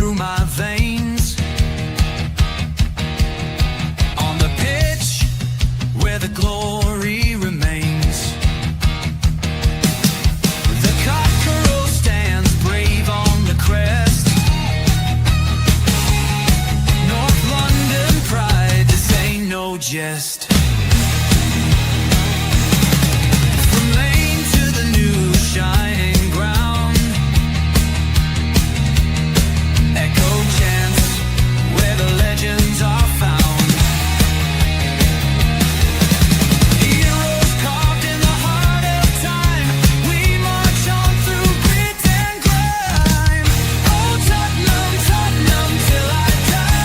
through my veins. On the pitch where the glory remains, the cockerel stands brave on the crest. North London pride, this ain't no jest. From lane to the new shining ground, echo chants where the legends are found. Heroes carved in the heart of time, we march on through grit and grime. Oh Tottenham, Tottenham till I die.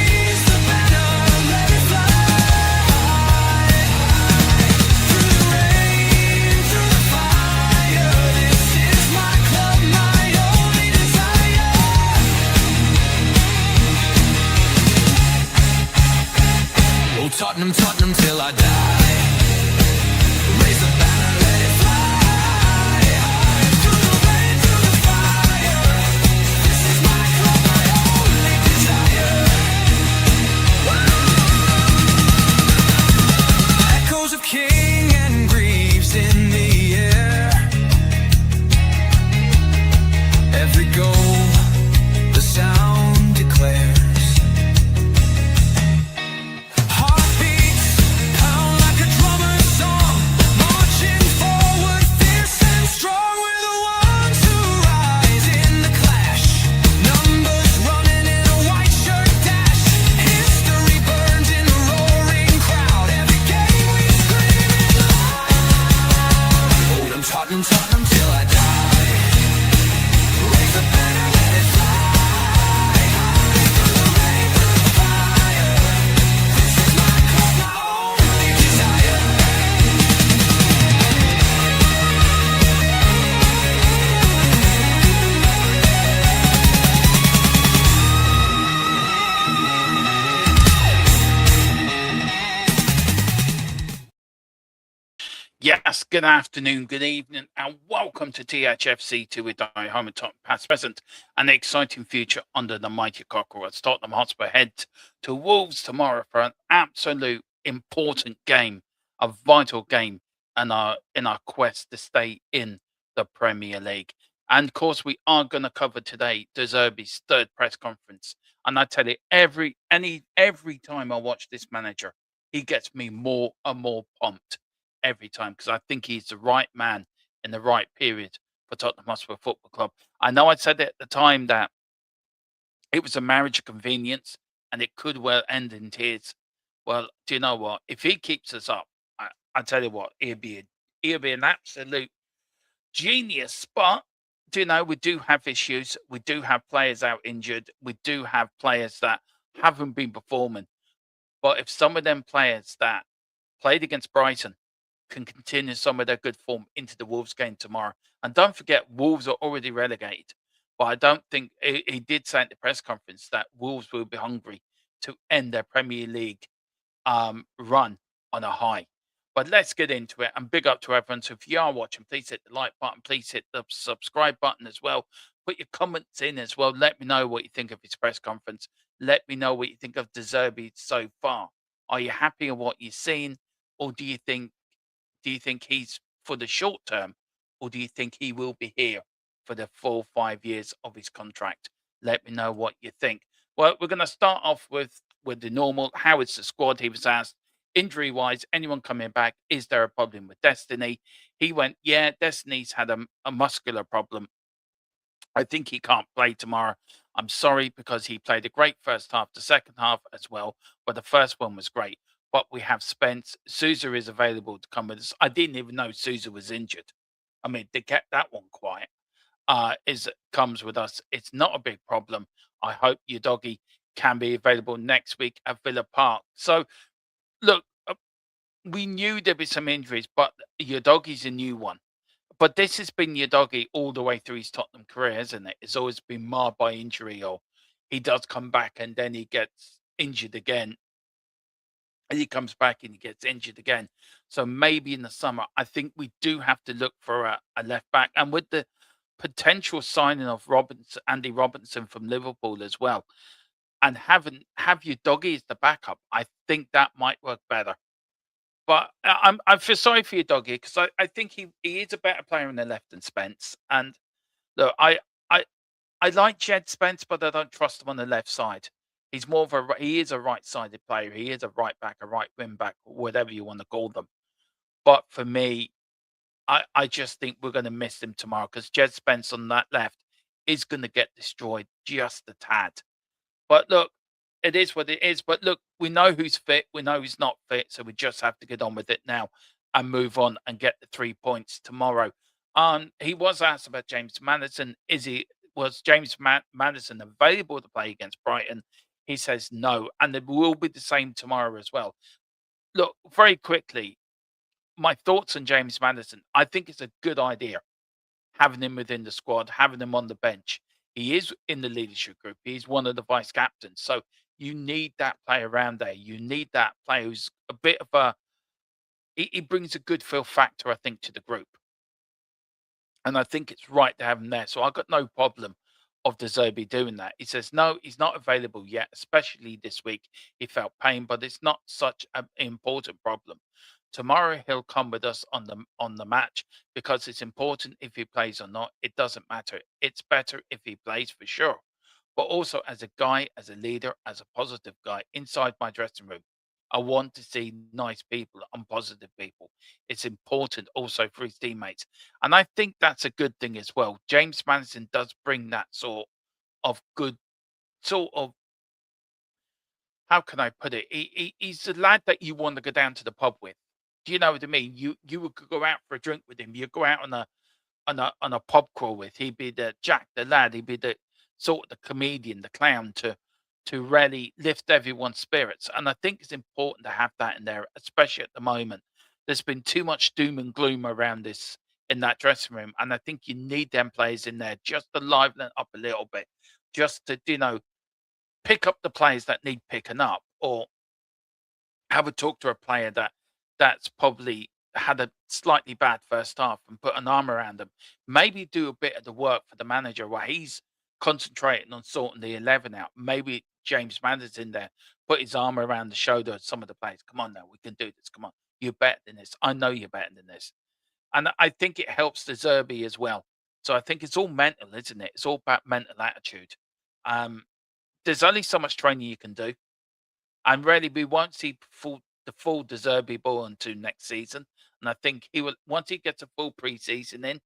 Raise the banner, let it fly. Through the rain, through the fire, this is my club, my only desire. Oh Tottenham, Tottenham till I die. Raise the banner, let it fly. Through the rain, through the fire, this is my club, my only desire. Echoes of King and Greaves in the air. Every goal, the sound declares. Heartbeats pound like a drummer's song, marching forward, fierce and strong. We're the ones who rise in the clash. Numbers running in a white shirt dash. History burns in a roaring crowd. Every game we scream it loud. Oh, I'm Tottenham, Tottenham till I die. Raise the banner, let it fly. Through the rain, through the fire, this is my club, my only desire. Yes, good afternoon, good evening, and welcome to THFC to with die home and top past present, and the exciting future under the mighty Cockerels. Tottenham Hotspur head to Wolves tomorrow for an absolute important game, a vital game in our quest to stay in the Premier League. And of course, we are going to cover today De Zerbi's third press conference. And I tell you, every time I watch this manager, he gets me more and more pumped every time, because I think he's the right man in the right period for Tottenham Hotspur Football Club. I know I said at the time that it was a marriage of convenience and it could well end in tears. Well, do you know what? If he keeps us up, I tell you what, he'll be an absolute genius. But do you know, we do have issues. We do have players out injured. We do have players that haven't been performing. But if some of them players that played against Brighton can continue some of their good form into the Wolves game tomorrow. And don't forget, Wolves are already relegated. But I don't think he did say at the press conference that Wolves will be hungry to end their Premier League run on a high. But let's get into it, and big up to everyone. So if you are watching, please hit the like button, please hit the subscribe button as well. Put your comments in as well. Let me know what you think of his press conference. Let me know what you think of De Zerbi so far. Are you happy with what you've seen, or do you think he's for the short term, or do you think he will be here for the full 5 years of his contract? Let me know what you think. Well, we're going to start off with the normal. How is the squad? He was asked, injury wise, anyone coming back? Is there a problem with Destiny? He went, yeah, Destiny's had a muscular problem. I think he can't play tomorrow. I'm sorry, because he played a great first half, the second half as well, but the first one was great. But we have Spence. Sousa is available to come with us. I didn't even know Sousa was injured. I mean, they kept that one quiet. Comes with us. It's not a big problem. I hope your doggy can be available next week at Villa Park. So, look, we knew there'd be some injuries, but your doggy's a new one. But this has been your doggy all the way through his Tottenham career, hasn't it? It's always been marred by injury, or he does come back and then he gets injured again. And he comes back and he gets injured again. So maybe in the summer, I think we do have to look for a left back. And with the potential signing of Andy Robinson from Liverpool as well, and have your doggy as the backup, I think that might work better. But I feel sorry for your doggy because I think he is a better player on the left than Spence. And look, I I like Jed Spence, but I don't trust him on the left side. He's more of he is a right-sided player. He is a right back, a right wing back, whatever you want to call them. But for me, I just think we're going to miss him tomorrow because Jed Spence on that left is going to get destroyed just a tad. But look, it is what it is. But look, we know who's fit, we know who's not fit, so we just have to get on with it now and move on and get the 3 points tomorrow. He was asked about James Madison. Was James Madison available to play against Brighton? He says no, and it will be the same tomorrow as well. Look, very quickly, my thoughts on James Madison. I think it's a good idea having him within the squad, having him on the bench. He is in the leadership group. He's one of the vice captains. So you need that player around there. You need that player who's a bit of he brings a good feel factor, I think, to the group. And I think it's right to have him there. So I've got no problem of De Zerbi doing that. He says, no, he's not available yet, especially this week. He felt pain, but it's not such an important problem. Tomorrow he'll come with us on the match because it's important if he plays or not. It doesn't matter. It's better if he plays for sure. But also as a guy, as a leader, as a positive guy inside my dressing room, I want to see nice people and positive people. It's important also for his teammates. And I think that's a good thing as well. James Madison does bring that sort of good, sort of, how can I put it? He's the lad that you want to go down to the pub with. Do you know what I mean? You would go out for a drink with him. You go out on a pub crawl with. He'd be the Jack, the lad. He'd be the sort of the comedian, the clown to really lift everyone's spirits. And I think it's important to have that in there, especially at the moment. There's been too much doom and gloom around this in that dressing room, and I think you need them players in there just to liven it up a little bit, just to pick up the players that need picking up, or have a talk to a player that's probably had a slightly bad first half and put an arm around them. Maybe do a bit of the work for the manager while he's concentrating on sorting the 11 out. Maybe James Madden's in there, put his arm around the shoulder of some of the players. Come on now, we can do this. Come on. You're better than this. I know you're better than this. And I think it helps the Zerbi as well. So I think it's all mental, isn't it? It's all about mental attitude. Um, there's only so much training you can do. And really, we won't see the full De Zerbi ball until next season. And I think he will, once he gets a full preseason in,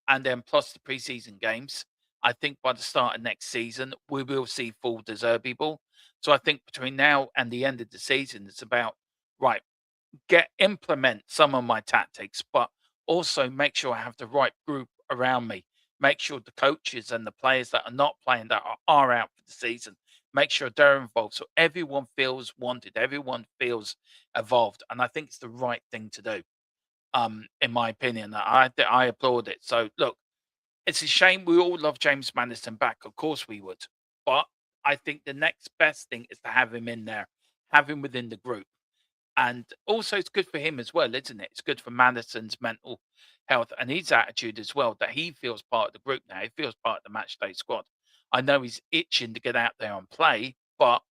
and then plus the preseason games, I think by the start of next season, we will see full De Zerbi ball. So I think between now and the end of the season, it's about, right, implement some of my tactics, but also make sure I have the right group around me. Make sure the coaches and the players that are not playing that are out for the season, make sure they're involved so everyone feels wanted, everyone feels evolved. And I think it's the right thing to do. In my opinion, I applaud it. So look, it's a shame we all love James Madison back. Of course we would. But I think the next best thing is to have him in there, have him within the group. And also, it's good for him as well, isn't it? It's good for Madison's mental health and his attitude as well, that he feels part of the group now. He feels part of the match day squad. I know he's itching to get out there and play, but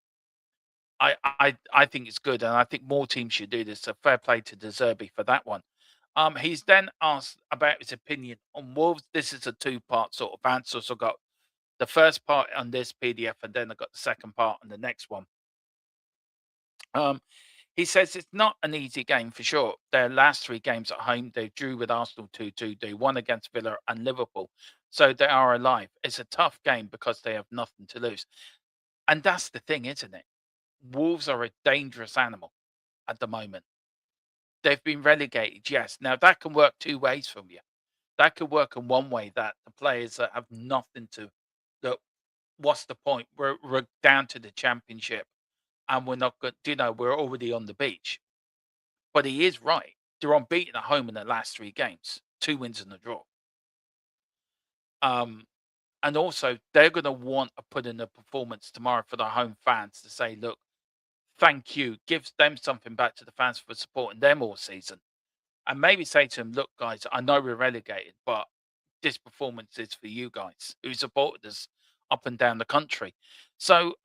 I think it's good, and I think more teams should do this. So fair play to De Zerbi for that one. He's then asked about his opinion on Wolves. This is a two-part sort of answer. So I got the first part on this PDF, and then I got the second part on the next one. Um, he says it's not an easy game for sure. Their last three games at home, they drew with Arsenal 2-2. They won against Villa and Liverpool. So they are alive. It's a tough game because they have nothing to lose. And that's the thing, isn't it? Wolves are a dangerous animal at the moment. They've been relegated, yes. Now that can work two ways from you. That could work in one way, that the players that have nothing to that what's the point? We're down to the championship and we're not good, we're already on the beach. But he is right. They're unbeaten at home in the last three games, 2 wins and a draw. Um, and also they're gonna want to put in a performance tomorrow for their home fans to say, look, thank you, gives them something back to the fans for supporting them all season. And maybe say to them, look, guys, I know we're relegated, but this performance is for you guys who supported us up and down the country. So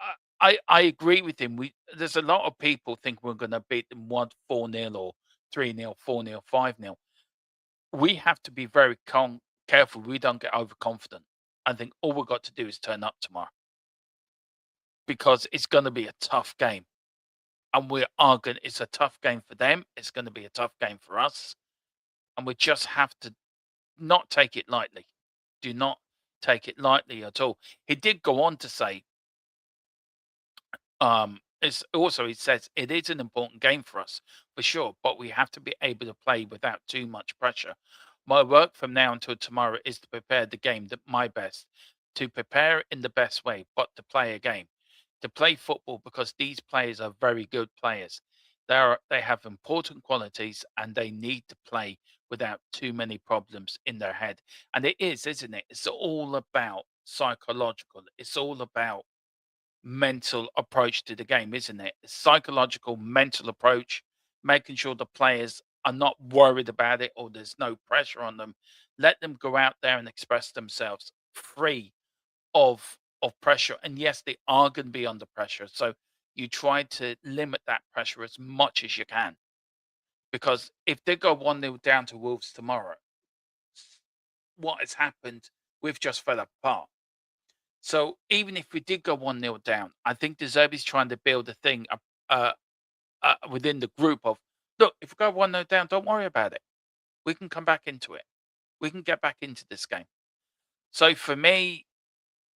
I agree with him. There's a lot of people think we're going to beat them 1-4-0 or 3-0, 4-0, 5-0. We have to be very careful we don't get overconfident. I think all we've got to do is turn up tomorrow because it's going to be a tough game. And we are going. It's a tough game for them. It's going to be a tough game for us, and we just have to not take it lightly. Do not take it lightly at all. He did go on to say, it's also he says it is an important game for us for sure, but we have to be able to play without too much pressure. My work from now until tomorrow is to prepare the game my best, to prepare in the best way, but to play a game, to play football because these players are very good players. They have important qualities and they need to play without too many problems in their head. And it is, isn't it? It's all about psychological. It's all about mental approach to the game, isn't it? Psychological, mental approach, making sure the players are not worried about it or there's no pressure on them. Let them go out there and express themselves free of pressure. And yes, they are going to be under pressure. So you try to limit that pressure as much as you can. Because if they go 1-0 down to Wolves tomorrow, what has happened, we've just fell apart. So even if we did go 1-0 down, I think De Zerbi's trying to build a thing within the group of, look, if we go 1-0 down, don't worry about it. We can come back into it. We can get back into this game. So for me,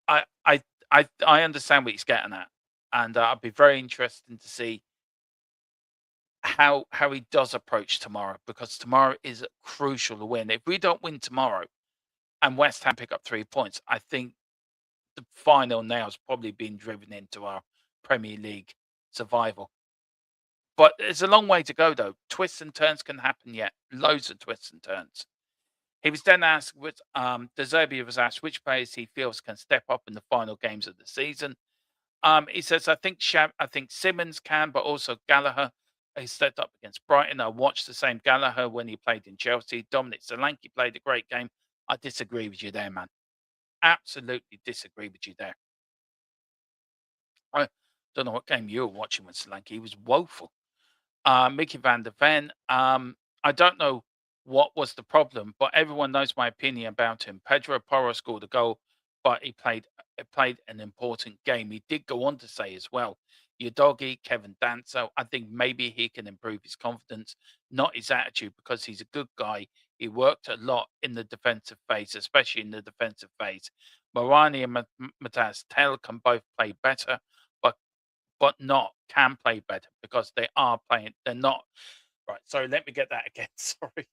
I understand what he's getting at, and I'd be very interested to see how he does approach tomorrow, because tomorrow is crucial to win. If we don't win tomorrow and West Ham pick up 3 points, I think the final nail's probably been driven into our Premier League survival. But it's a long way to go, though. Twists and turns can happen yet. Loads of twists and turns. He was then asked, De Zerbi was asked which players he feels can step up in the final games of the season. He says, I think Simmons can, but also Gallagher. He stepped up against Brighton. I watched the same Gallagher when he played in Chelsea. Dominic Solanke played a great game. I disagree with you there, man. Absolutely disagree with you there. I don't know what game you were watching with Solanke. He was woeful. Mickey van der Ven. I don't know what was the problem, but everyone knows my opinion about him. Pedro Porro scored a goal, but he played an important game. He did go on to say as well, your doggy, Kevin Danso, I think maybe he can improve his confidence, not his attitude, because he's a good guy. He worked a lot in the defensive phase, especially in the defensive phase. Morani and Matthias Tell can both play better, but not can play better because they are playing. They're not right. Sorry, let me get that again. Sorry.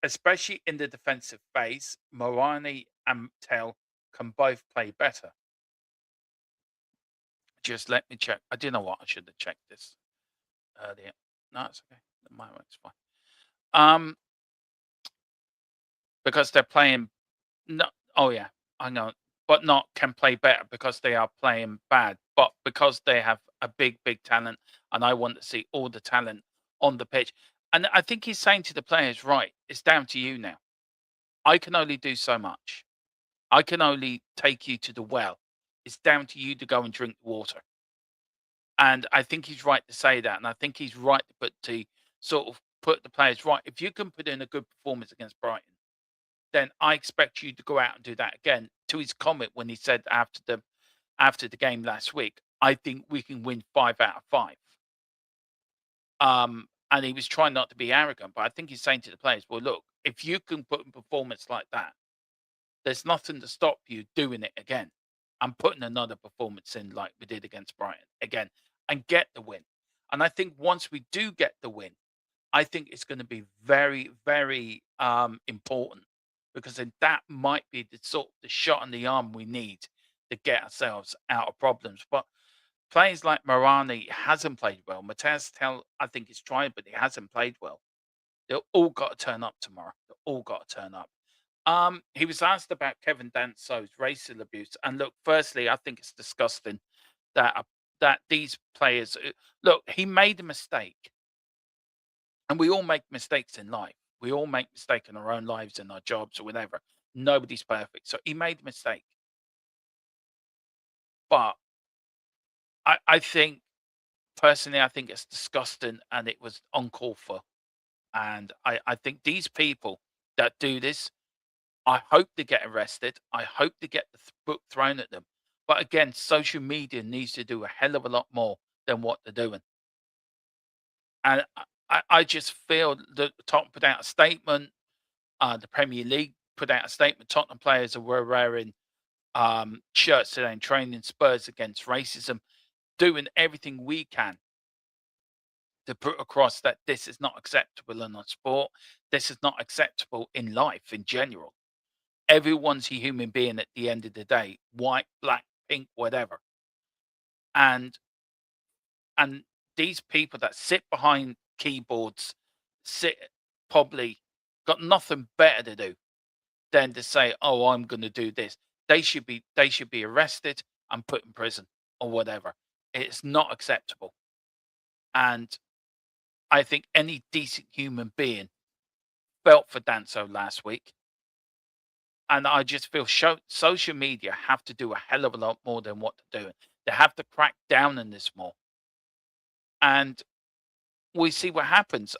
Especially in the defensive phase, Morani and Tell can both play better. Just let me check. I do know what I should have checked this earlier. No, it's okay. My work's fine. Because they're playing. No, oh yeah, I know, but not can play better because they are playing bad, but because they have a big talent, and I want to see all the talent on the pitch. And I think he's saying to the players, right, it's down to you now. I can only do so much. I can only take you to the well. It's down to you to go and drink the water. And I think he's right to say that. And I think he's right to sort of put the players right. If you can put in a good performance against Brighton, then I expect you to go out and do that again. To his comment when he said after the game last week, I think we can win 5 out of 5. And he was trying not to be arrogant, but I think he's saying to the players, well, look, if you can put in performance like that, there's nothing to stop you doing it again and putting another performance in like we did against Brighton again and get the win. And I think once we do get the win, I think it's going to be very, very important, because then that might be the shot in the arm we need to get ourselves out of problems. But players like Morani hasn't played well. Matthias Tell, I think, is trying, but he hasn't played well. They've all got to turn up tomorrow. They've all got to turn up. He was asked about Kevin Danso's racial abuse, and look, firstly, I think it's disgusting that these players look. He made a mistake, and we all make mistakes in life. We all make mistakes in our own lives, in our jobs, or whatever. Nobody's perfect. So he made a mistake. But I think personally, I think it's disgusting and it was uncalled for. And I think these people that do this, I hope they get arrested. I hope they get the book thrown at them. But again, social media needs to do a hell of a lot more than what they're doing. And I just feel that Tottenham put out a statement. The Premier League put out a statement. Tottenham players were wearing shirts today and training Spurs against racism, doing everything we can to put across that this is not acceptable in our sport. This is not acceptable in life in general. Everyone's a human being at the end of the day, white, black, pink, whatever. And and these people that sit behind keyboards, sit probably got nothing better to do than to say, "Oh, I'm going to do this." They should be arrested and put in prison or whatever. It's not acceptable. And I think any decent human being felt for Danso last week. And I just feel social media have to do a hell of a lot more than what they're doing. They have to crack down on this more. And we see what happens.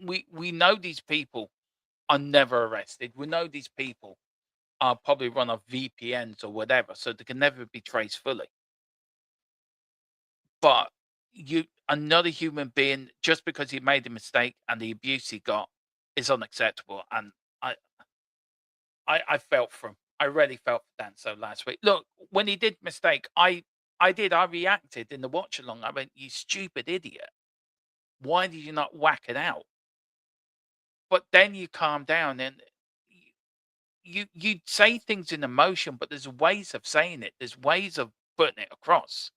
We know these people are never arrested. We know these people are probably run off VPNs or whatever, so they can never be traced fully. But you another human being, just because he made a mistake and the abuse he got is unacceptable. And I I felt for him. I really felt for Danso last week. Look, when he did mistake, I reacted in the watch along. I went, "You stupid idiot. Why did you not whack it out?" But then you calm down and you say things in emotion, but there's ways of saying it. There's ways of putting it across.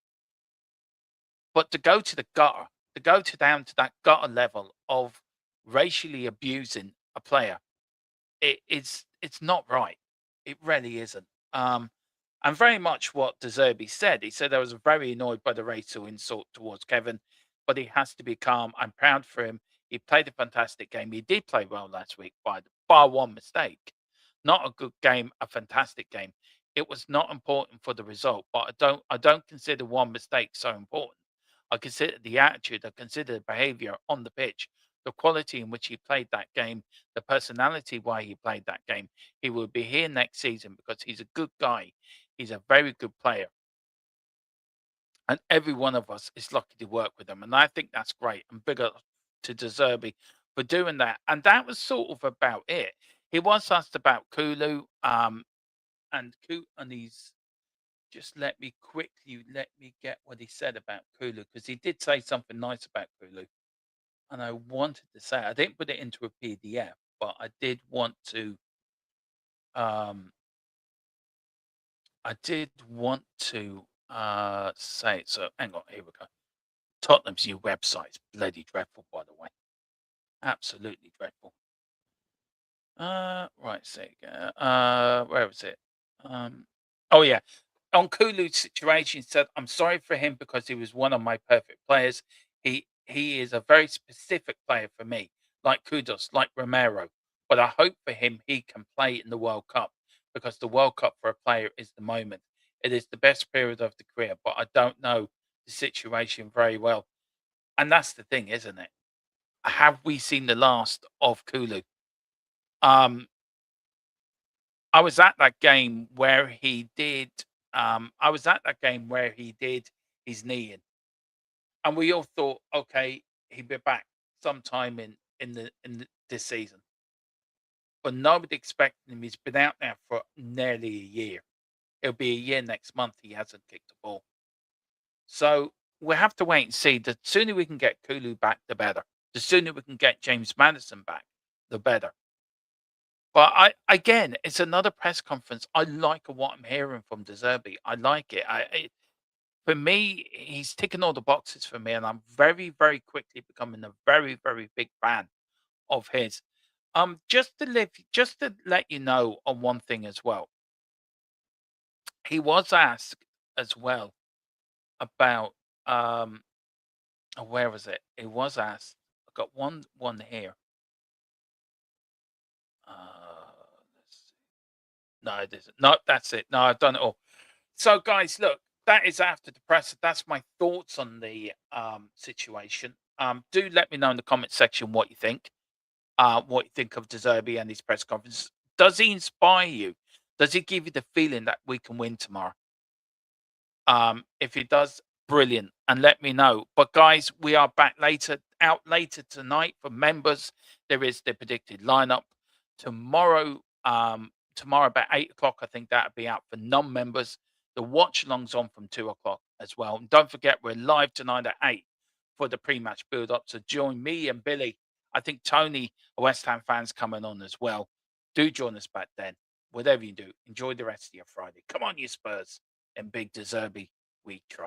But to go to the gutter, to go to down to that gutter level of racially abusing a player, it's not right. It really isn't. And very much what De Zerbi said. He said I was very annoyed by the racial insult towards Kevin, but he has to be calm. I'm proud for him. He played a fantastic game. He did play well last week, by bar one mistake. Not a good game, a fantastic game. It was not important for the result, but I don't consider one mistake so important. I consider the attitude, I consider the behavior on the pitch, the quality in which he played that game, the personality why he played that game. He will be here next season because he's a good guy. He's a very good player. And every one of us is lucky to work with him. And I think that's great. And big up to De Zerbi for doing that. And that was sort of about it. He was asked about Kulu, and he's just let me get what he said about Kulu, because he did say something nice about Kulu. And I wanted to say, I didn't put it into a PDF, but I did want to um say it. So hang on, here we go. Tottenham's new website's bloody dreadful, by the way. Absolutely dreadful. Right, so where was it? Oh yeah. On Kulu's situation, he said, "I'm sorry for him because he was one of my perfect players. He is a very specific player for me, like Kudos, like Romero. But I hope for him he can play in the World Cup, because the World Cup for a player is the moment. It is the best period of the career, but I don't know the situation very well." And that's the thing, isn't it? Have we seen the last of Kulu? Um, I was at that game where he did. I was at that game where he did his knee in, and we all thought, okay, he'll be back sometime this season. But nobody expected him. He's been out now for nearly a year. It'll be a year next month. He hasn't kicked a ball, so we have to wait and see. The sooner we can get Kulu back, the better. The sooner we can get James Madison back, the better. But again, it's another press conference. I like what I'm hearing from De Zerbi. I like it. For me, he's ticking all the boxes for me, and I'm very, very quickly becoming a very, very big fan of his. Just to let you know on one thing as well. He was asked as well about where was it? It was asked. I got one here. Let's see. No, it isn't. No, that's it. No, I've done it all. So, guys, look, that is after the press. That's my thoughts on the situation. Do let me know in the comment section what you think of De Zerbi and his press conference. Does he inspire you? Does he give you the feeling that we can win tomorrow? If he does, brilliant. And let me know. But guys, we are back out later tonight for members. There is the predicted lineup tomorrow. Tomorrow about 8 o'clock. I think that'll be out for non-members. The watch along's on from 2 o'clock as well. And don't forget, we're live tonight at 8 for the pre-match build-up. So join me and Billy. I think Tony, a West Ham fan's coming on as well. Do join us back then. Whatever you do, enjoy the rest of your Friday. Come on, you Spurs and big De Zerbi. We try.